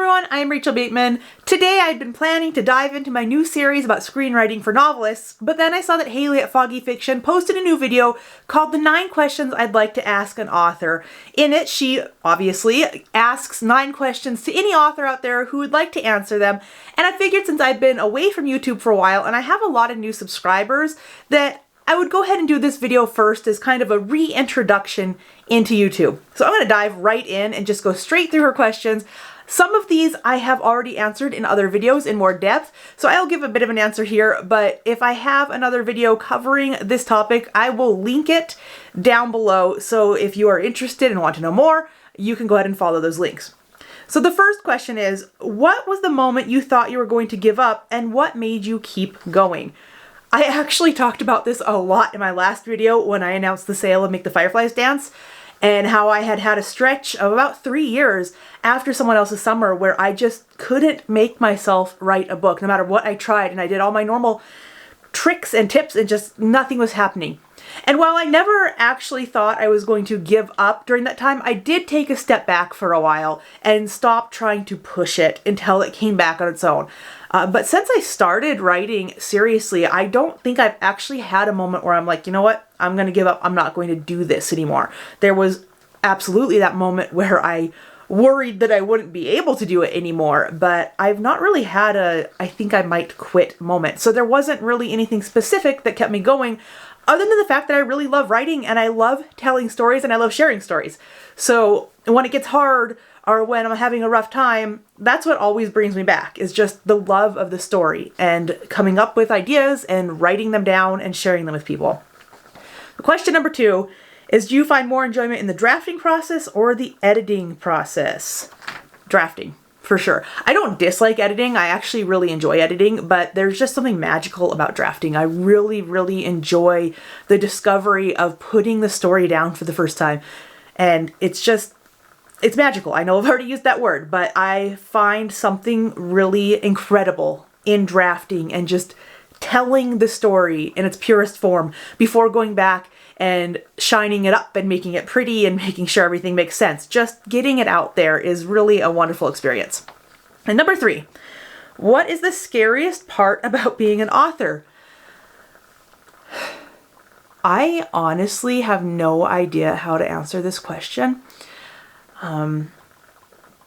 everyone, I'm Rachel Bateman. Today I'd been planning to dive into my new series about screenwriting for novelists, but then I saw that Hayley at Foggy Fiction posted a new video called The 9 Questions I'd Like to Ask an Author. In it, she obviously asks 9 questions to any author out there who would like to answer them, and I figured since I've been away from YouTube for a while and I have a lot of new subscribers that I would go ahead and do this video first as kind of a reintroduction into YouTube. So I'm going to dive right in and just go straight through her questions. Some of these I have already answered in other videos in more depth, so I'll give a bit of an answer here, but if I have another video covering this topic, I will link it down below, so if you are interested and want to know more, you can go ahead and follow those links. So the first question is, what was the moment you thought you were going to give up, and what made you keep going? I actually talked about this a lot in my last video when I announced the sale of Make the Fireflies Dance, and how I had had a stretch of about 3 years after someone else's summer where I just couldn't make myself write a book no matter what I tried, and I did all my normal tricks and tips and just nothing was happening. And while I never actually thought I was going to give up during that time, I did take a step back for a while and stop trying to push it until it came back on its own. But since I started writing seriously, I don't think I've actually had a moment where I'm like, you know what, I'm going to give up. I'm not going to do this anymore. There was absolutely that moment where I worried that I wouldn't be able to do it anymore, but I've not really had a I think I might quit moment. So there wasn't really anything specific that kept me going other than the fact that I really love writing and I love telling stories and I love sharing stories. So when it gets hard or when I'm having a rough time, that's what always brings me back, is just the love of the story and coming up with ideas and writing them down and sharing them with people. Question number 2 is, do you find more enjoyment in the drafting process or the editing process? Drafting, for sure. I don't dislike editing. I actually really enjoy editing, but there's just something magical about drafting. I really, really enjoy the discovery of putting the story down for the first time. And it's magical. I know I've already used that word, but I find something really incredible in drafting and just telling the story in its purest form before going back and shining it up and making it pretty and making sure everything makes sense. Just getting it out there is really a wonderful experience. And number 3, what is the scariest part about being an author? I honestly have no idea how to answer this question.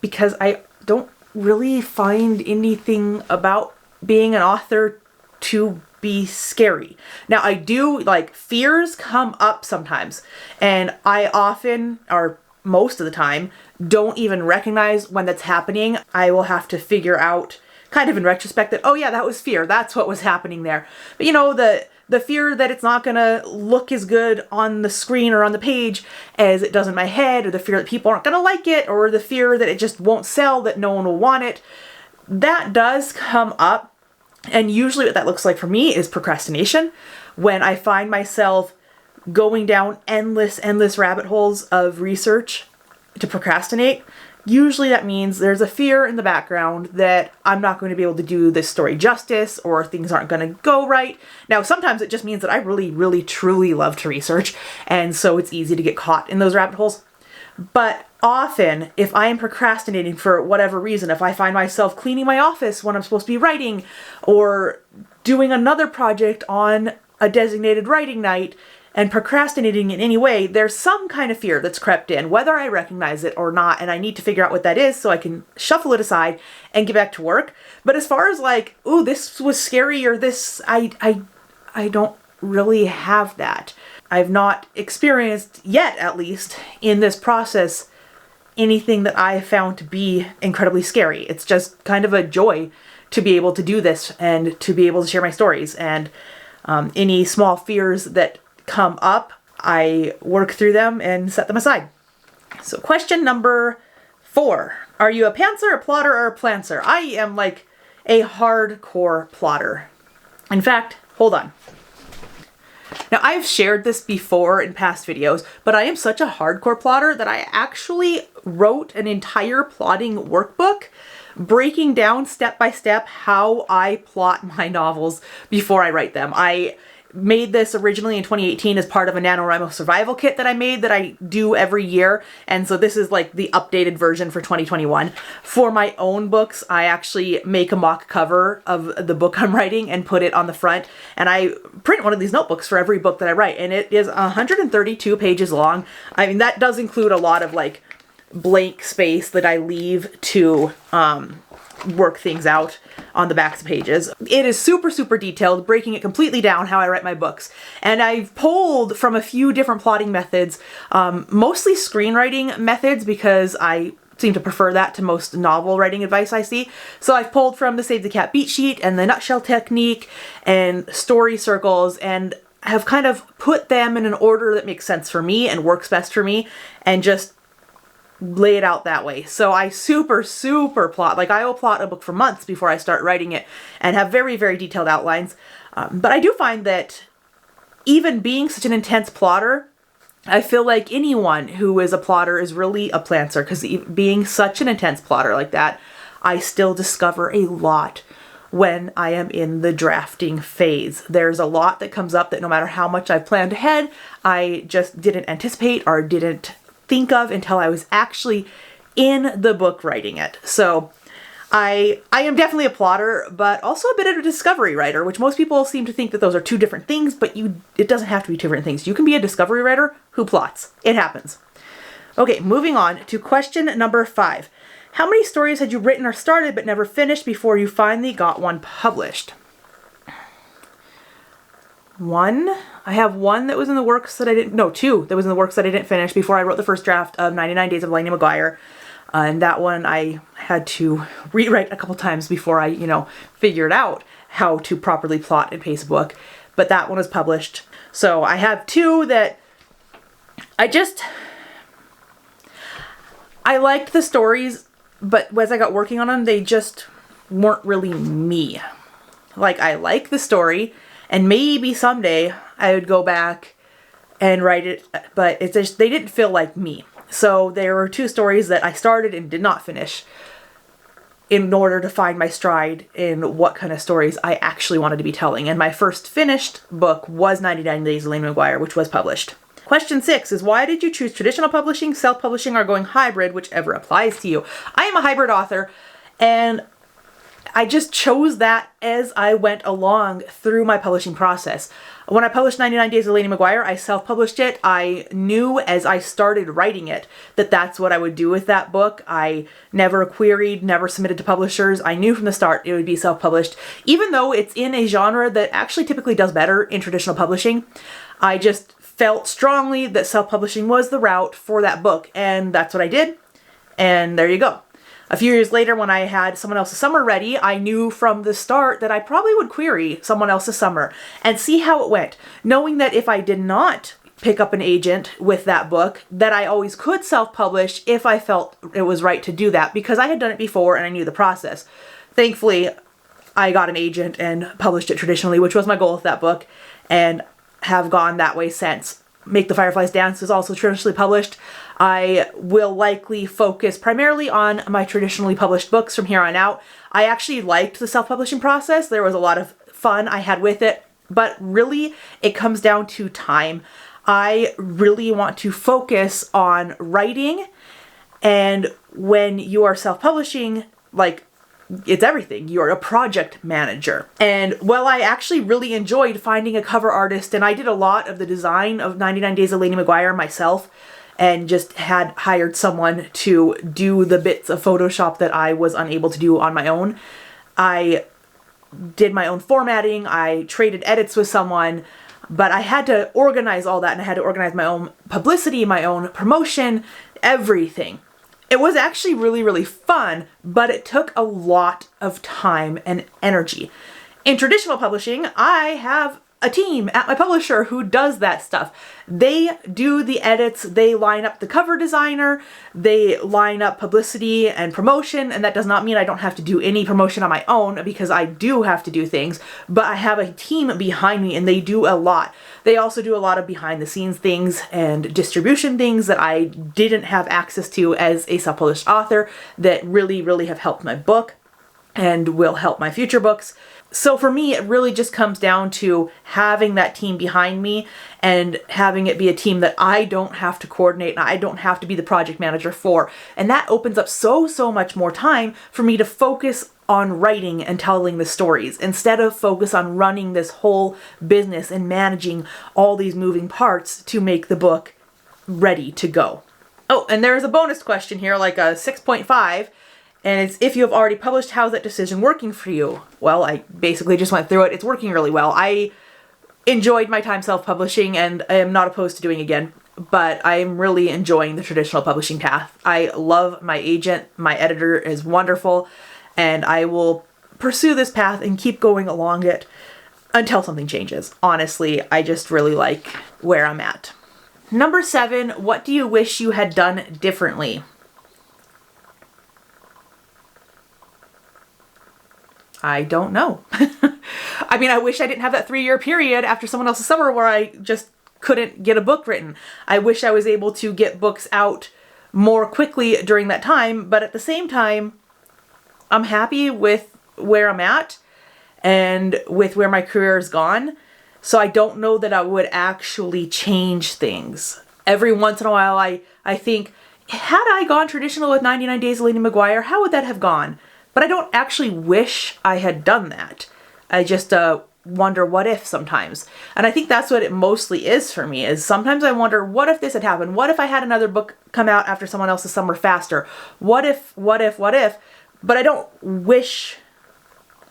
Because I don't really find anything about being an author to be scary. Now I do, fears come up sometimes, and I often, or most of the time, don't even recognize when that's happening. I will have to figure out, kind of in retrospect, that, oh yeah, that was fear. That's what was happening there. But you know, the fear that it's not gonna look as good on the screen or on the page as it does in my head, or the fear that people aren't gonna like it, or the fear that it just won't sell, that no one will want it, that does come up. And usually what that looks like for me is procrastination. When I find myself going down endless rabbit holes of research to procrastinate, usually that means there's a fear in the background that I'm not going to be able to do this story justice, or things aren't going to go right. Now, sometimes it just means that I really, really, truly love to research, and so it's easy to get caught in those rabbit holes. But often, if I am procrastinating for whatever reason, if I find myself cleaning my office when I'm supposed to be writing, or doing another project on a designated writing night, and procrastinating in any way, there's some kind of fear that's crept in, whether I recognize it or not, and I need to figure out what that is so I can shuffle it aside and get back to work. But as far as ooh, this was scary, or this, I don't really have that. I've not experienced yet, at least, in this process, anything that I found to be incredibly scary. It's just kind of a joy to be able to do this and to be able to share my stories. And any small fears that come up, I work through them and set them aside. So question number 4. Are you a pantser, a plotter, or a plantser? I am like a hardcore plotter. In fact, hold on. Now, I've shared this before in past videos, but I am such a hardcore plotter that I actually wrote an entire plotting workbook breaking down step by step how I plot my novels before I write them. made this originally in 2018 as part of a NaNoWriMo survival kit that I made that I do every year. And so this is like the updated version for 2021. For my own books, I actually make a mock cover of the book I'm writing and put it on the front. And I print one of these notebooks for every book that I write. And it is 132 pages long. I mean, that does include a lot of like blank space that I leave to work things out on the backs of pages. It is super, super detailed, breaking it completely down how I write my books. And I've pulled from a few different plotting methods, mostly screenwriting methods, because I seem to prefer that to most novel writing advice I see. So I've pulled from the Save the Cat beat sheet and the nutshell technique and story circles, and have kind of put them in an order that makes sense for me and works best for me, and just lay it out that way. So I super plot. Like, I will plot a book for months before I start writing it and have very, very detailed outlines. But I do find that even being such an intense plotter, I feel like anyone who is a plotter is really a plantser, because being such an intense plotter like that, I still discover a lot when I am in the drafting phase. There's a lot that comes up that no matter how much I've planned ahead, I just didn't anticipate or didn't think of until I was actually in the book writing it. So I am definitely a plotter, but also a bit of a discovery writer, which most people seem to think that those are two different things, but it doesn't have to be two different things. You can be a discovery writer who plots. It happens. Okay, moving on to question number 5. How many stories had you written or started but never finished before you finally got one published? 1. I have 1 that was in the works that I didn't, no, 2 that was in the works that I didn't finish before I wrote the first draft of 99 Days of Lainey McGuire. And that one I had to rewrite a couple times before I, figured out how to properly plot and pace a book. But that one was published. So I have 2 that I liked the stories, but as I got working on them, they just weren't really me. Like, I like the story, and maybe someday I would go back and write it, but it's just, they didn't feel like me. So there were 2 stories that I started and did not finish in order to find my stride in what kind of stories I actually wanted to be telling. And my first finished book was 99 Days of Lainey McGuire, which was published. Question 6 is, why did you choose traditional publishing, self-publishing, or going hybrid, whichever applies to you? I am a hybrid author, and I just chose that as I went along through my publishing process. When I published 99 Days of Lainey McGuire, I self-published it. I knew as I started writing it that that's what I would do with that book. I never queried, never submitted to publishers. I knew from the start it would be self-published. Even though it's in a genre that actually typically does better in traditional publishing, I just felt strongly that self-publishing was the route for that book, and that's what I did. And there you go. A few years later, when I had Someone Else's Summer ready, I knew from the start that I probably would query Someone Else's Summer and see how it went, knowing that if I did not pick up an agent with that book, that I always could self-publish if I felt it was right to do that, because I had done it before and I knew the process. Thankfully, I got an agent and published it traditionally, which was my goal with that book, and have gone that way since. Make the Fireflies Dance is also traditionally published. I will likely focus primarily on my traditionally published books from here on out. I actually liked the self-publishing process. There was a lot of fun I had with it, but really it comes down to time. I really want to focus on writing, and when you are self-publishing, like, it's everything. You're a project manager. And while I actually really enjoyed finding a cover artist, and I did a lot of the design of 99 Days of Lainey McGuire myself, and just had hired someone to do the bits of Photoshop that I was unable to do on my own. I did my own formatting, I traded edits with someone, but I had to organize all that, and I had to organize my own publicity, my own promotion, everything. It was actually really, really fun, but it took a lot of time and energy. In traditional publishing, I have a team at my publisher who does that stuff. They do the edits, they line up the cover designer, they line up publicity and promotion, and that does not mean I don't have to do any promotion on my own, because I do have to do things, but I have a team behind me and they do a lot. They also do a lot of behind the scenes things and distribution things that I didn't have access to as a self-published author that really, really have helped my book and will help my future books. So for me, it really just comes down to having that team behind me and having it be a team that I don't have to coordinate and I don't have to be the project manager for. And that opens up so much more time for me to focus on writing and telling the stories instead of focus on running this whole business and managing all these moving parts to make the book ready to go. Oh, and there's a bonus question here, like a 6.5. And it's, if you have already published, how's that decision working for you? Well, I basically just went through it. It's working really well. I enjoyed my time self-publishing and I am not opposed to doing it again, but I am really enjoying the traditional publishing path. I love my agent. My editor is wonderful, and I will pursue this path and keep going along it until something changes. Honestly, I just really like where I'm at. Number 7, what do you wish you had done differently? I don't know. I mean, I wish I didn't have that 3-year period after someone else's summer where I just couldn't get a book written. I wish I was able to get books out more quickly during that time, but at the same time, I'm happy with where I'm at and with where my career has gone. So I don't know that I would actually change things. Every once in a while, I think, had I gone traditional with 99 Days of Lady McGuire, how would that have gone? But I don't actually wish I had done that. I just wonder what if sometimes. And I think that's what it mostly is for me, is sometimes I wonder, what if this had happened? What if I had another book come out after someone else's summer faster? What if? But I don't wish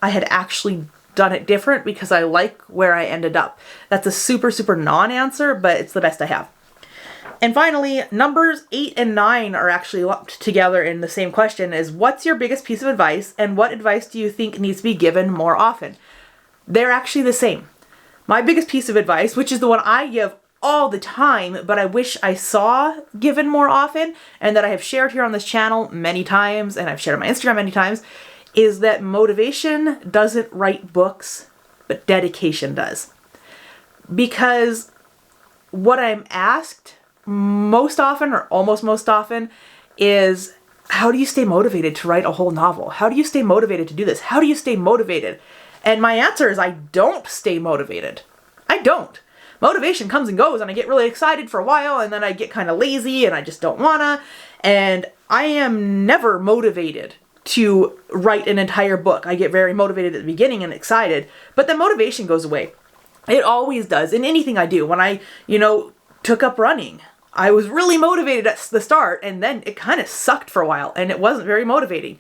I had actually done it different because I like where I ended up. That's a super non-answer, but it's the best I have. And finally, numbers 8 and 9 are actually lumped together in the same question, is what's your biggest piece of advice and what advice do you think needs to be given more often? They're actually the same. My biggest piece of advice, which is the one I give all the time, but I wish I saw given more often and that I have shared here on this channel many times and I've shared on my Instagram many times, is that motivation doesn't write books, but dedication does. Because what I'm asked most often, or almost most often, is how do you stay motivated to write a whole novel? How do you stay motivated to do this? How do you stay motivated? And my answer is I don't stay motivated. I don't. Motivation comes and goes and I get really excited for a while and then I get kind of lazy and I just don't wanna. And I am never motivated to write an entire book. I get very motivated at the beginning and excited, but the motivation goes away. It always does in anything I do. When I, took up running, I was really motivated at the start and then it kind of sucked for a while and it wasn't very motivating.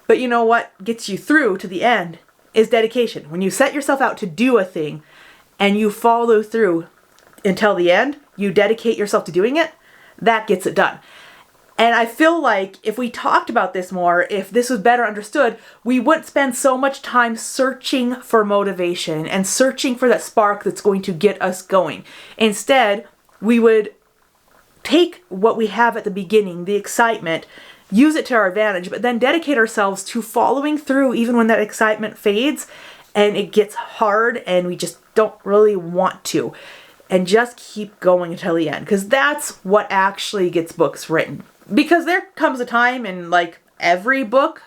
But you know what gets you through to the end is dedication. When you set yourself out to do a thing and you follow through until the end, you dedicate yourself to doing it, that gets it done. And I feel like if we talked about this more, if this was better understood, we wouldn't spend so much time searching for motivation and searching for that spark that's going to get us going. Instead, we would take what we have at the beginning, the excitement, use it to our advantage, but then dedicate ourselves to following through even when that excitement fades and it gets hard and we just don't really want to. And just keep going until the end, because that's what actually gets books written. Because there comes a time in every book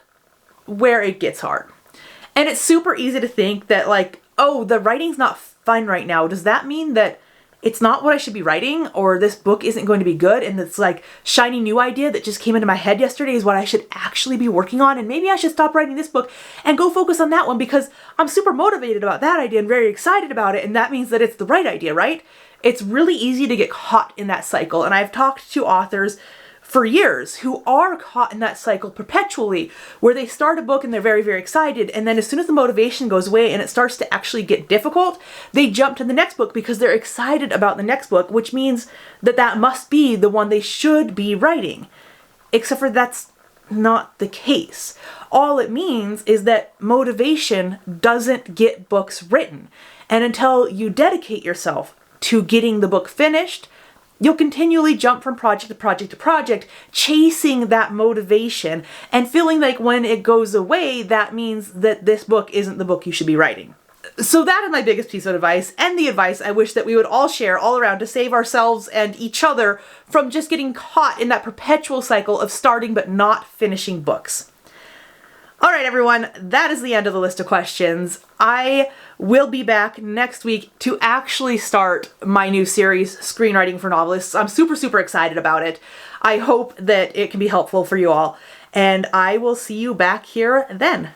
where it gets hard. And it's super easy to think that oh, the writing's not fun right now. Does that mean that it's not what I should be writing, or this book isn't going to be good and this shiny new idea that just came into my head yesterday is what I should actually be working on, and maybe I should stop writing this book and go focus on that one because I'm super motivated about that idea and very excited about it, and that means that it's the right idea, right? It's really easy to get caught in that cycle, and I've talked to authors for years who are caught in that cycle perpetually, where they start a book and they're very excited, and then as soon as the motivation goes away and it starts to actually get difficult, they jump to the next book because they're excited about the next book, which means that that must be the one they should be writing. Except for that's not the case. All it means is that motivation doesn't get books written. And until you dedicate yourself to getting the book finished, you'll continually jump from project to project to project, chasing that motivation and feeling like when it goes away, that means that this book isn't the book you should be writing. So that is my biggest piece of advice, and the advice I wish that we would all share all around to save ourselves and each other from just getting caught in that perpetual cycle of starting but not finishing books. All right, everyone, that is the end of the list of questions. I will be back next week to actually start my new series, Screenwriting for Novelists. I'm super, super excited about it. I hope that it can be helpful for you all, and I will see you back here then.